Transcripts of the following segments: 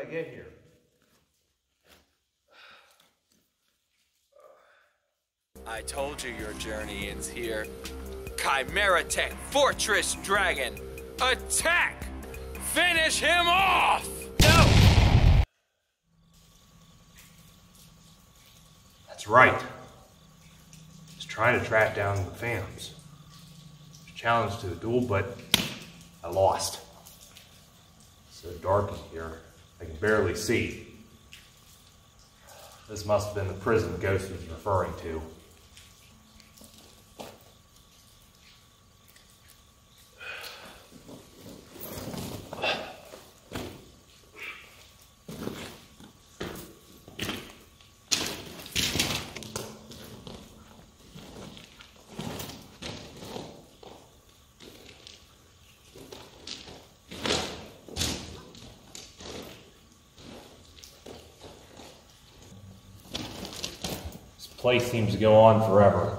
get here? I told you your journey ends here. Chimera Tech Fortress Dragon, attack! Finish him off! No! That's right. Just trying to track down the Phantoms. Challenge to a duel, but I lost. It's so dark in here, I can barely see. This must have been the prison Ghost was referring to. Place seems to go on forever.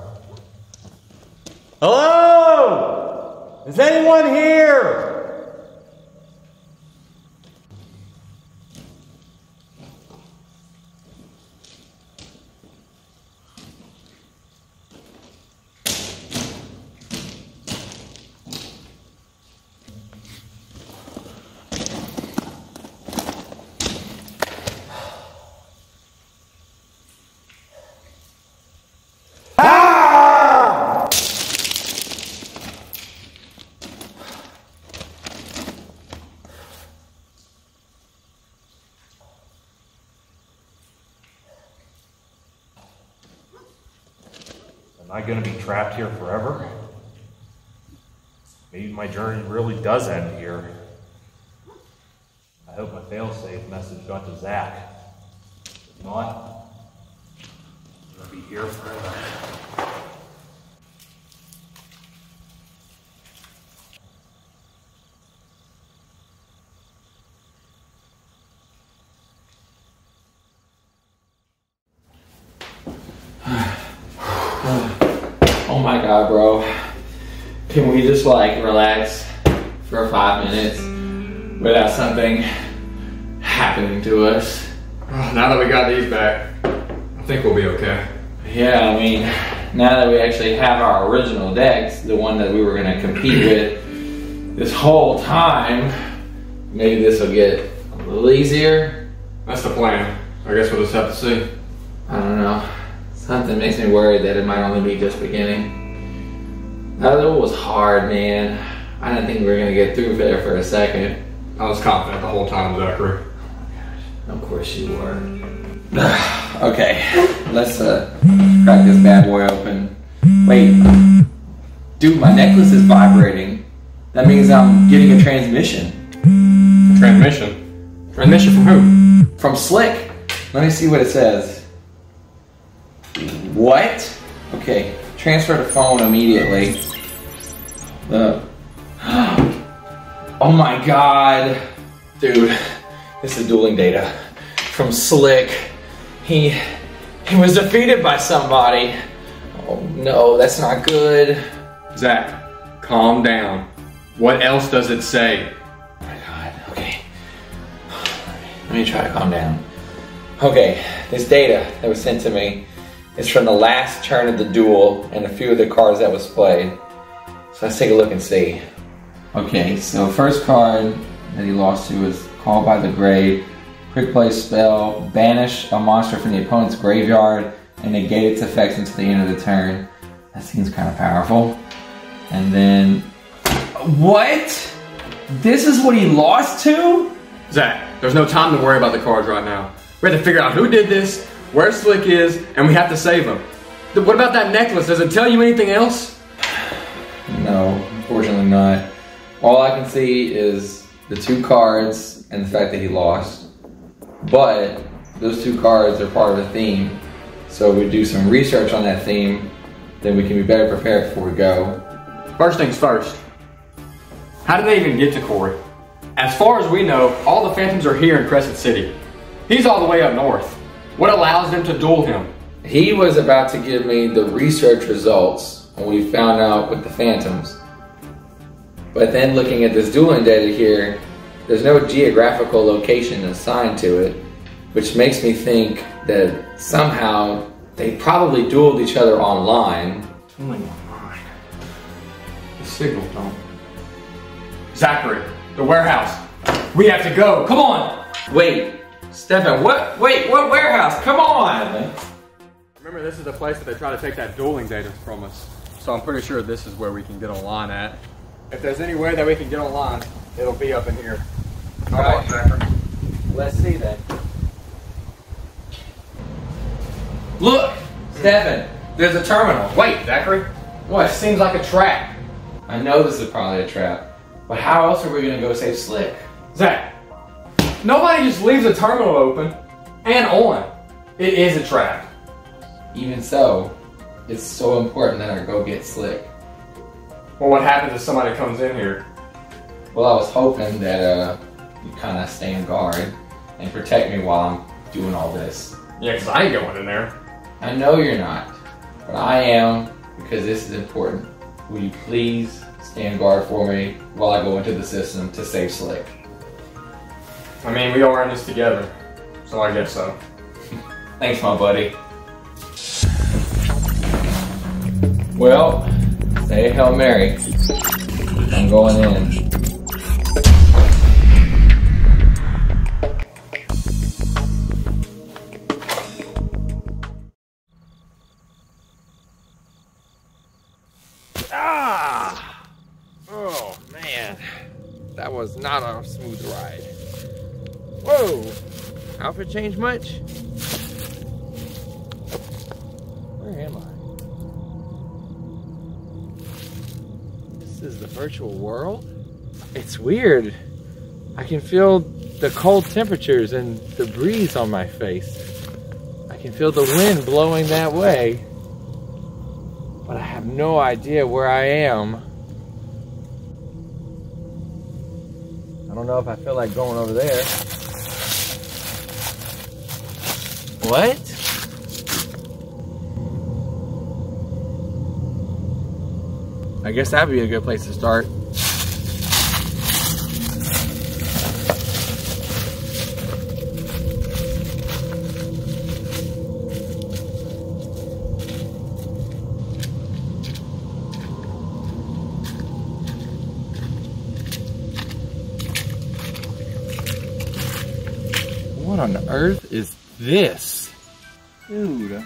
Hello? Is anyone here? Am I going to be trapped here forever? Maybe my journey really does end here. I hope my failsafe message got to Zach. If not, I'm going to be here forever. Oh my god, bro. Can we just like relax for 5 minutes without something happening to us? Now that we got these back, I think we'll be okay. Yeah, I mean, now that we actually have our original decks, the one that we were going to compete with this whole time, maybe this will get a little easier. That's the plan. I guess we'll just have to see. I don't know. Something makes me worried that it might only be just beginning. That duel was hard, man. I didn't think we were going to get through there for a second. I was confident the whole time, Zachary. Of course you were. Okay, let's crack this bad boy open. Wait, dude, my necklace is vibrating. That means I'm getting a transmission. A transmission? Transmission from who? From Slick. Let me see what it says. What? Okay, transfer to phone immediately. Oh my god. Dude, this is dueling data. From Slick. He was defeated by somebody. Oh no, that's not good. Zach, calm down. What else does it say? Oh my god, okay. Let me try to calm down. Okay, this data that was sent to me is from the last turn of the duel and a few of the cards that was played. So let's take a look and see. Okay, so first card that he lost to was Called by the Grave. Quick play spell, banish a monster from the opponent's graveyard and negate its effects until the end of the turn. That seems kind of powerful. And then, what? This is what he lost to? Zach, there's no time to worry about the cards right now. We have to figure out who did this, where Slick is, and we have to save him. What about that necklace? Does it tell you anything else? No, unfortunately not. All I can see is the 2 cards and the fact that he lost. But those 2 cards are part of a theme. So we do some research on that theme, then we can be better prepared before we go. First things first. How did they even get to Corey? As far as we know, all the Phantoms are here in Crescent City. He's all the way up north. What allows them to duel him? He was about to give me the research results when we found out with the Phantoms. But then looking at this dueling data here, there's no geographical location assigned to it, which makes me think that somehow they probably dueled each other online. Only online. The signal don't. Zachary, the warehouse. We have to go. Come on. Wait, Stefan, what? Wait, what warehouse? Come on! Remember, this is the place that they try to take that dueling data from us. So I'm pretty sure this is where we can get online at. If there's any way that we can get online, it'll be up in here. All right, Zachary. Let's see then. Look, Stefan, there's a terminal. Wait, Zachary. What? It seems like a trap. I know this is probably a trap, but how else are we gonna go save Slick? Zach, nobody just leaves a terminal open and on. It is a trap. Even so, it's so important that I go get Slick. Well, what happens if somebody comes in here? Well, I was hoping that you kind of stand guard and protect me while I'm doing all this. Yeah, because I ain't going in there. I know you're not, but I am, because this is important. Will you please stand guard for me while I go into the system to save Slick? I mean, we are in this together, so I guess so. Thanks, my buddy. Well, say Hail Mary. I'm going in. Oh man, that was not a smooth ride. Whoa, outfit change much? Where am I? This is the virtual world? It's weird. I can feel the cold temperatures and the breeze on my face. I can feel the wind blowing that way. But I have no idea where I am. I don't know if I feel like going over there. What? I guess that'd be a good place to start. What on earth is this? Dude,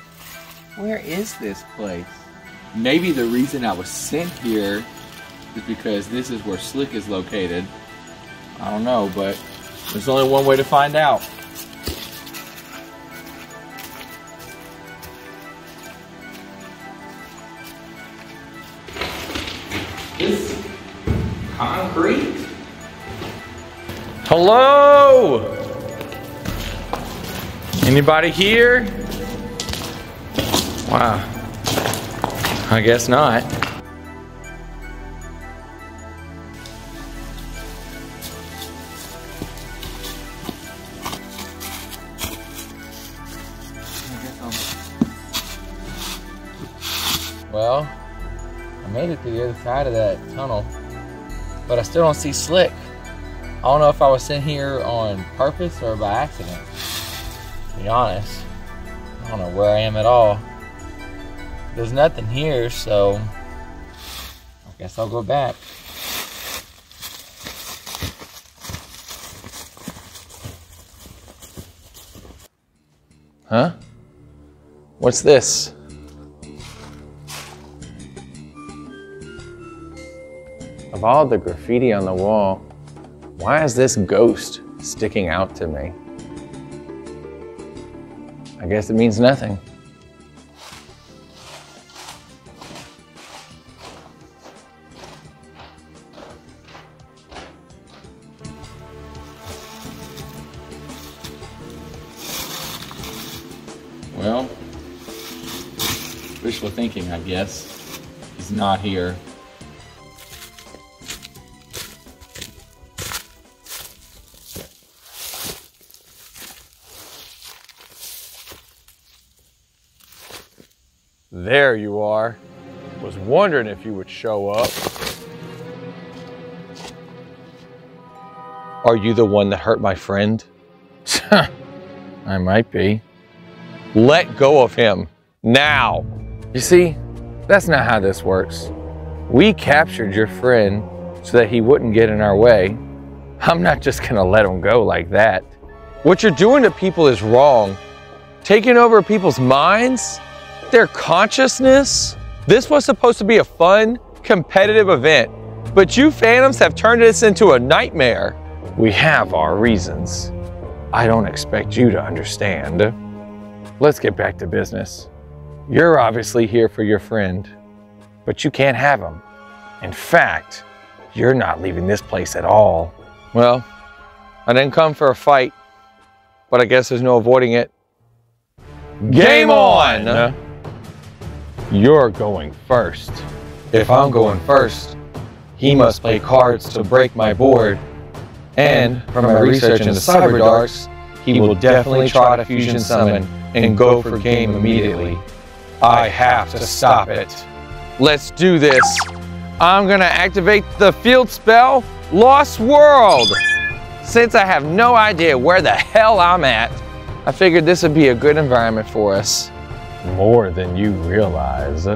where is this place? Maybe the reason I was sent here is because this is where Slick is located. I don't know, but there's only one way to find out. This concrete? Hello? Anybody here? Wow. I guess not. Well, I made it to the other side of that tunnel, but I still don't see Slick. I don't know if I was sent here on purpose or by accident. To be honest, I don't know where I am at all. There's nothing here, so I guess I'll go back. Huh? What's this? Of all the graffiti on the wall, why is this ghost sticking out to me? I guess it means nothing. Well, wishful thinking, I guess. He's not here. There you are. Was wondering if you would show up. Are you the one that hurt my friend? I might be. Let go of him, now. You see, that's not how this works. We captured your friend so that he wouldn't get in our way. I'm not just gonna let him go like that. What you're doing to people is wrong. Taking over people's minds, their consciousness. This was supposed to be a fun, competitive event, but you Phantoms have turned this into a nightmare. We have our reasons. I don't expect you to understand. Let's get back to business. You're obviously here for your friend, but you can't have him. In fact, you're not leaving this place at all. Well, I didn't come for a fight, but I guess there's no avoiding it. Game on! You're going first. If I'm going first, he must play cards to break my board. And from my research into Cyberdarks, he will definitely try to fusion summon and go for game immediately. I have to stop it. Let's do this. I'm gonna activate the field spell, Lost World. Since I have no idea where the hell I'm at, I figured this would be a good environment for us. More than you realize.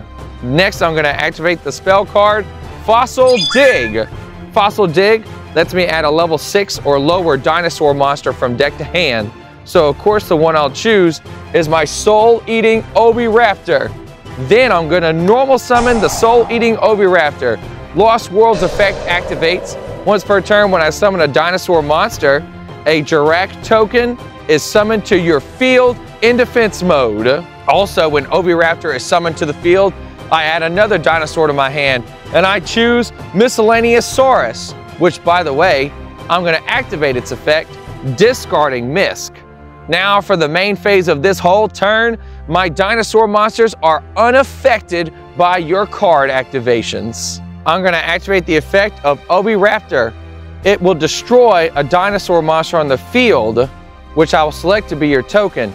Next, I'm gonna activate the spell card, Fossil Dig. Fossil Dig lets me add a level 6 or lower dinosaur monster from deck to hand. So of course the one I'll choose is my Soul-Eating Oviraptor. Then I'm gonna normal summon the Soul-Eating Oviraptor. Lost World's effect activates. Once per turn when I summon a dinosaur monster, a Jirac token is summoned to your field in defense mode. Also, when Oviraptor is summoned to the field, I add another dinosaur to my hand and I choose Miscellaneousaurus, which by the way, I'm gonna activate its effect, discarding Misk. Now for the main phase of this whole turn, my dinosaur monsters are unaffected by your card activations. I'm gonna activate the effect of Oviraptor. It will destroy a dinosaur monster on the field, which I will select to be your token.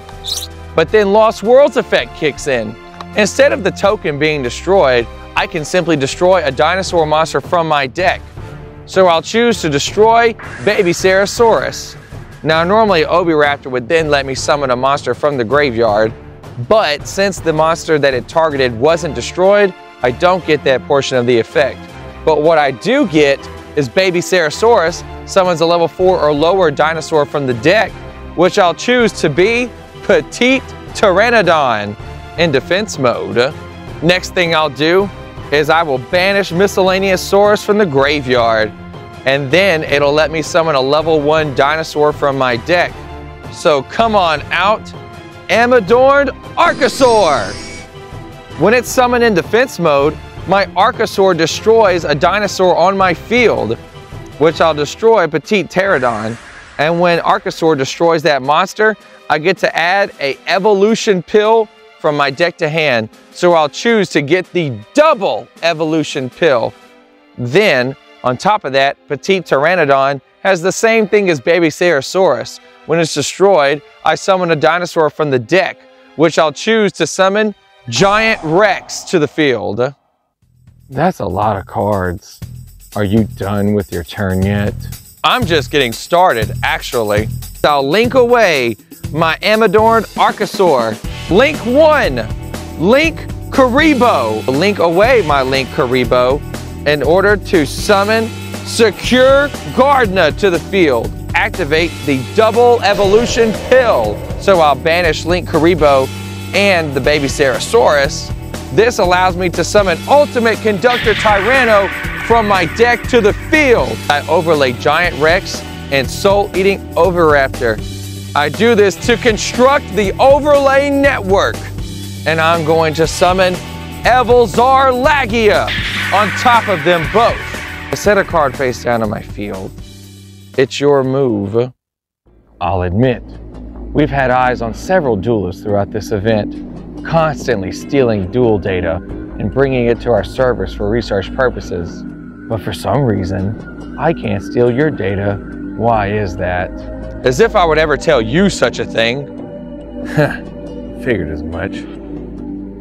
But then Lost World's effect kicks in. Instead of the token being destroyed, I can simply destroy a dinosaur monster from my deck. So I'll choose to destroy Baby Ceratosaurus. Now normally Oviraptor would then let me summon a monster from the graveyard, but since the monster that it targeted wasn't destroyed, I don't get that portion of the effect. But what I do get is Baby Ceratosaurus summons a level 4 or lower dinosaur from the deck, which I'll choose to be Petite Pteranodon in defense mode. Next thing I'll do is I will banish Miscellaneousaurus from the graveyard, and then it'll let me summon a level 1 dinosaur from my deck. So come on out, Amadorned Archosaur! When it's summoned in defense mode, my Archosaur destroys a dinosaur on my field, which I'll destroy Petite Pteranodon. And when Archosaur destroys that monster, I get to add a evolution pill from my deck to hand. So I'll choose to get the double evolution pill. Then, on top of that, Petite Pteranodon has the same thing as Baby Ceratosaurus. When it's destroyed, I summon a dinosaur from the deck, which I'll choose to summon Giant Rex to the field. That's a lot of cards. Are you done with your turn yet? I'm just getting started, actually. I'll link away my Amadorned Archosaur. Link 1, Link Karibo. Link away my Link Karibo in order to summon Secure Gardna to the field. Activate the double evolution pill. So I'll banish Link Karibo and the Baby Ceratosaurus. This allows me to summon Ultimate Conductor Tyranno from my deck to the field. I overlay Giant Rex and Soul-Eating Oviraptor. I do this to construct the overlay network. And I'm going to summon Evilzar Lagia on top of them both. I set a card face down on my field. It's your move. I'll admit, we've had eyes on several duelists throughout this event, constantly stealing duel data and bringing it to our servers for research purposes. But for some reason, I can't steal your data. Why is that? As if I would ever tell you such a thing. Figured as much.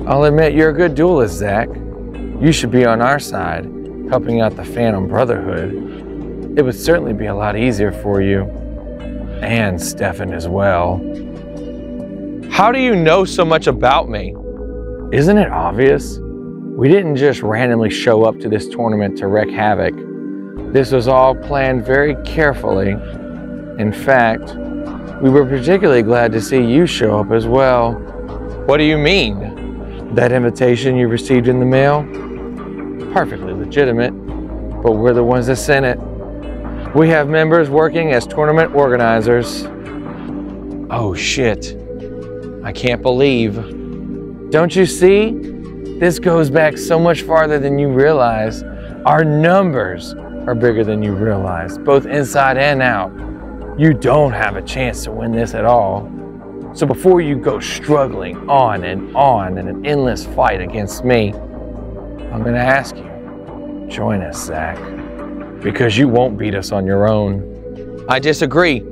I'll admit you're a good duelist, Zach. You should be on our side, helping out the Phantom Brotherhood. it would certainly be a lot easier for you. And Stefan as well. How do you know so much about me? Isn't it obvious? We didn't just randomly show up to this tournament to wreak havoc. This was all planned very carefully. In fact, we were particularly glad to see you show up as well. What do you mean? That invitation you received in the mail? Perfectly legitimate, but we're the ones that sent it. We have members working as tournament organizers. Oh shit. I can't believe. Don't you see? This goes back so much farther than you realize. Our numbers are bigger than you realize, both inside and out. You don't have a chance to win this at all. So before you go struggling on in an endless fight against me, I'm gonna ask you, join us, Zach, because you won't beat us on your own. I disagree.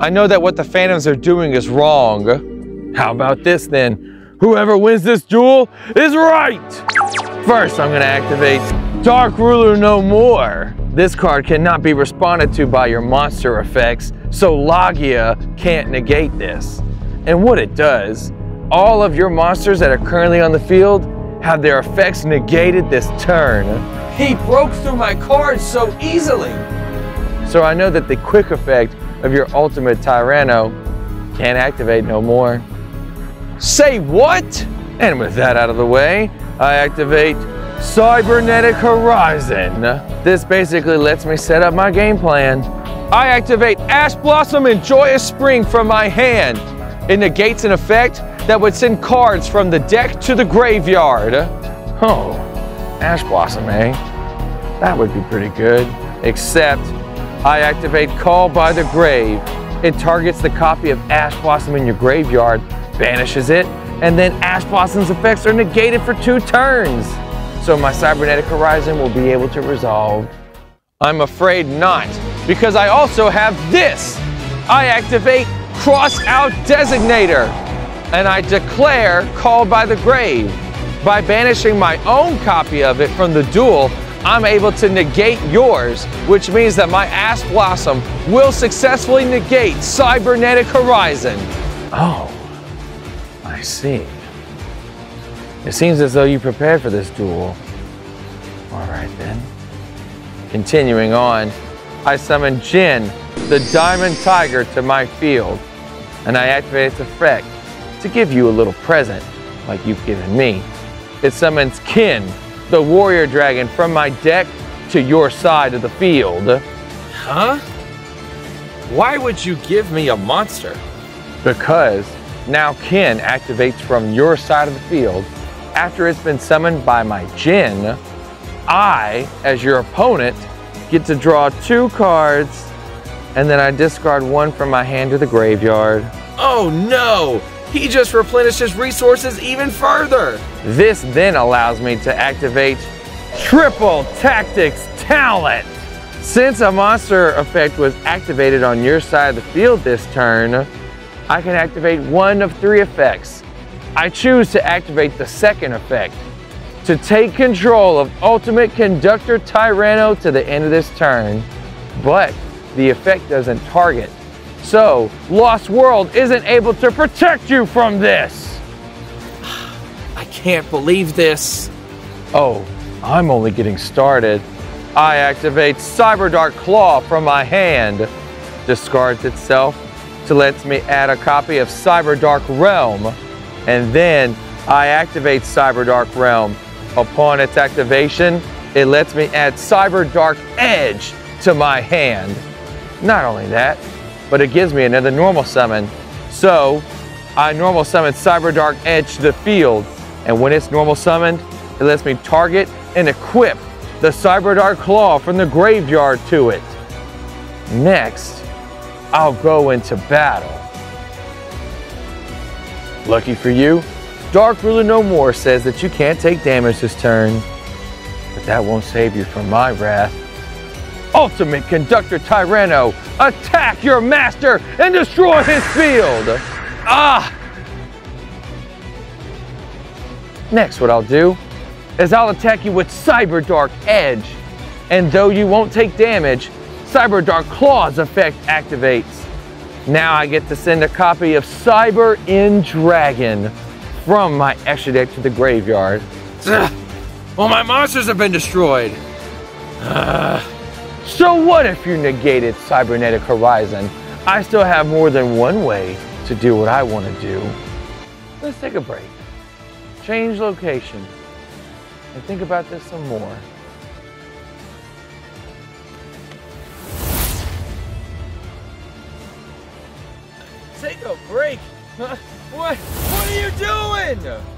I know that what the Phantoms are doing is wrong. How about this then? Whoever wins this duel is right! First, I'm gonna activate Dark Ruler No More. This card cannot be responded to by your monster effects, so Logia can't negate this. And what it does, all of your monsters that are currently on the field have their effects negated this turn. He broke through my cards so easily. So I know that the quick effect of your ultimate Tyranno can't activate no more. Say what? And with that out of the way, I activate Cybernetic Horizon. This basically lets me set up my game plan. I activate Ash Blossom and Joyous Spring from my hand. It negates an effect that would send cards from the deck to the graveyard. Oh, Ash Blossom, eh? That would be pretty good. Except, I activate Call by the Grave. It targets the copy of Ash Blossom in your graveyard, banishes it, and then Ash Blossom's effects are negated for 2 turns. So my Cybernetic Horizon will be able to resolve. I'm afraid not, because I also have this. I activate Cross Out Designator, and I declare Call by the Grave. By banishing my own copy of it from the duel, I'm able to negate yours, which means that my Ash Blossom will successfully negate Cybernetic Horizon. Oh, I see. It seems as though you prepared for this duel. All right then. Continuing on, I summon Jin, the Diamond Tiger, to my field, and I activate its effect to give you a little present, like you've given me. It summons Kin, the Warrior Dragon, from my deck to your side of the field. Huh? Why would you give me a monster? Because now Kin activates from your side of the field after it's been summoned by my Jin. I, as your opponent, get to draw 2 cards, and then I discard 1 from my hand to the graveyard. Oh no! He just replenished his resources even further! This then allows me to activate Triple Tactics Talent. Since a monster effect was activated on your side of the field this turn, I can activate 1 of 3 effects. I choose to activate the second effect, to take control of Ultimate Conductor Tyranno to the end of this turn, but the effect doesn't target. So, Lost World isn't able to protect you from this. I can't believe this. Oh, I'm only getting started. I activate Cyberdark Claw from my hand. Discards itself to let me add a copy of Cyberdark Realm. And then I activate Cyberdark Realm. Upon its activation, it lets me add Cyberdark Edge to my hand. Not only that, but it gives me another normal summon. So, I normal summon Cyberdark Edge to the field, and when it's normal summoned, it lets me target and equip the Cyberdark Claw from the graveyard to it. Next, I'll go into battle. Lucky for you, Dark Ruler No More says that you can't take damage this turn, but that won't save you from my wrath. Ultimate Conductor Tyranno, attack your master and destroy his field! Ah! Next, what I'll do is I'll attack you with Cyberdark Edge, and though you won't take damage, Cyber Dark Claws effect activates. Now I get to send a copy of Cyber in Dragon from my extra deck to the graveyard. Ugh. Well, my monsters have been destroyed. So what if you negated Cybernetic Horizon? I still have more than one way to do what I want to do. Let's take a break, change location, and think about this some more. Take a break? What are you doing?